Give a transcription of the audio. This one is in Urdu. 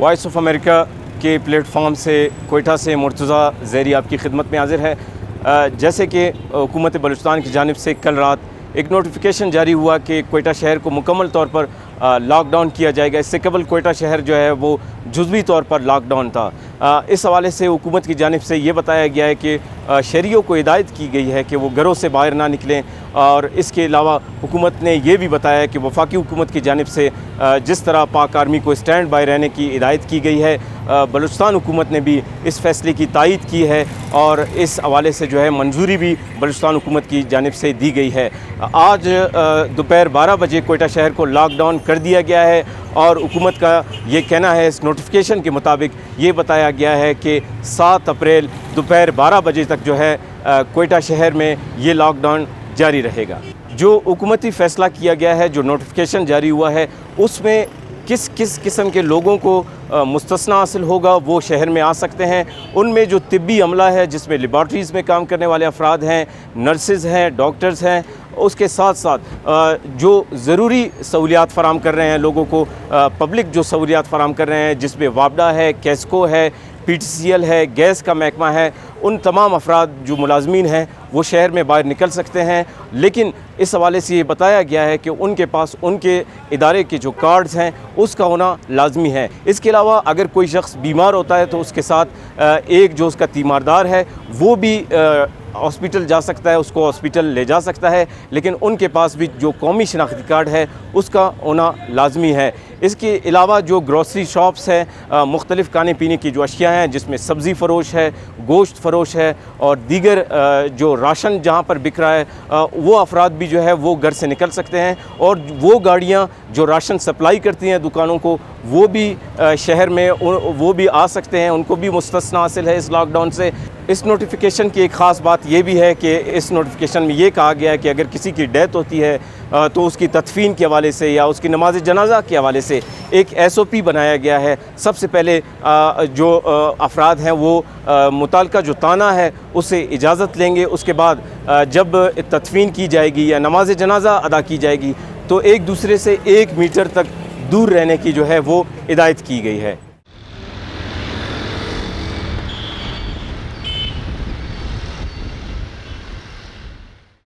وائس آف امریکہ کے پلیٹ فارم سے کوئٹہ سے مرتضیٰ زیری آپ کی خدمت میں حاضر ہے۔ جیسے کہ حکومت بلوچستان کی جانب سے کل رات ایک نوٹیفیکیشن جاری ہوا کہ کوئٹہ شہر کو مکمل طور پر لاک ڈاؤن کیا جائے گا۔ اس سے قبل کوئٹہ شہر جو ہے وہ جزوی طور پر لاک ڈاؤن تھا۔ اس حوالے سے حکومت کی جانب سے یہ بتایا گیا ہے کہ شہریوں کو ہدایت کی گئی ہے کہ وہ گھروں سے باہر نہ نکلیں، اور اس کے علاوہ حکومت نے یہ بھی بتایا کہ وفاقی حکومت کی جانب سے جس طرح پاک آرمی کو اسٹینڈ بائی رہنے کی ہدایت کی گئی ہے، بلوچستان حکومت نے بھی اس فیصلے کی تائید کی ہے، اور اس حوالے سے جو ہے منظوری بھی بلوچستان حکومت کی جانب سے دی گئی ہے۔ آج دوپہر 12 بجے کوئٹہ شہر کو لاک ڈاؤن کر دیا گیا ہے، اور حکومت کا یہ کہنا ہے، اس نوٹیفیکیشن کے مطابق یہ بتایا گیا ہے کہ 7 اپریل دوپہر 12 بجے تک جو ہے کوئٹہ شہر میں یہ لاک ڈاؤن جاری رہے گا۔ جو حکومتی فیصلہ کیا گیا ہے، جو نوٹیفیکیشن جاری ہوا ہے، اس میں کس قسم کے لوگوں کو مستثنی حاصل ہوگا وہ شہر میں آ سکتے ہیں۔ ان میں جو طبی عملہ ہے، جس میں لیبارٹریز میں کام کرنے والے افراد ہیں، نرسز ہیں، ڈاکٹرز ہیں، اس کے ساتھ ساتھ جو ضروری سہولیات فراہم کر رہے ہیں لوگوں کو، پبلک جو سہولیات فراہم کر رہے ہیں، جس میں وابڈا ہے، کیسکو ہے، پی ٹی سی ایل ہے، گیس کا محکمہ ہے، ان تمام افراد جو ملازمین ہیں وہ شہر میں باہر نکل سکتے ہیں۔ لیکن اس حوالے سے یہ بتایا گیا ہے کہ ان کے پاس ان کے ادارے کے جو کارڈز ہیں اس کا ہونا لازمی ہے۔ اس کے علاوہ اگر کوئی شخص بیمار ہوتا ہے تو اس کے ساتھ ایک جو اس کا تیماردار ہے وہ بھی ہاسپٹل جا سکتا ہے، اس کو ہاسپٹل لے جا سکتا ہے، لیکن ان کے پاس بھی جو قومی شناختی کارڈ ہے اس کا ہونا لازمی ہے۔ اس کے علاوہ جو گروسری شاپس ہیں، مختلف کھانے پینے کی جو اشیاء ہیں، جس میں سبزی فروش ہے، گوشت فروش ہے، اور دیگر جو راشن جہاں پر بک رہا ہے، وہ افراد بھی جو ہے وہ گھر سے نکل سکتے ہیں، اور وہ گاڑیاں جو راشن سپلائی کرتی ہیں دکانوں کو، وہ بھی شہر میں وہ بھی آ سکتے ہیں، ان کو بھی مستثنی حاصل ہے اس لاک ڈاؤن سے۔ اس نوٹیفیکیشن کی ایک خاص بات یہ بھی ہے کہ اس نوٹیفیکیشن میں یہ کہا گیا ہے کہ اگر کسی کی ڈیتھ ہوتی ہے تو اس کی تدفین کے حوالے سے یا اس کی نماز جنازہ کے حوالے سے ایک SOP بنایا گیا ہے۔ سب سے پہلے جو افراد ہیں وہ متعلقہ جو تانہ ہے اسے اجازت لیں گے، اس کے بعد جب تدفین کی جائے گی یا نماز جنازہ ادا کی جائے گی تو ایک دوسرے سے 1 میٹر تک دور رہنے کی جو ہے وہ ہدایت کی گئی ہے۔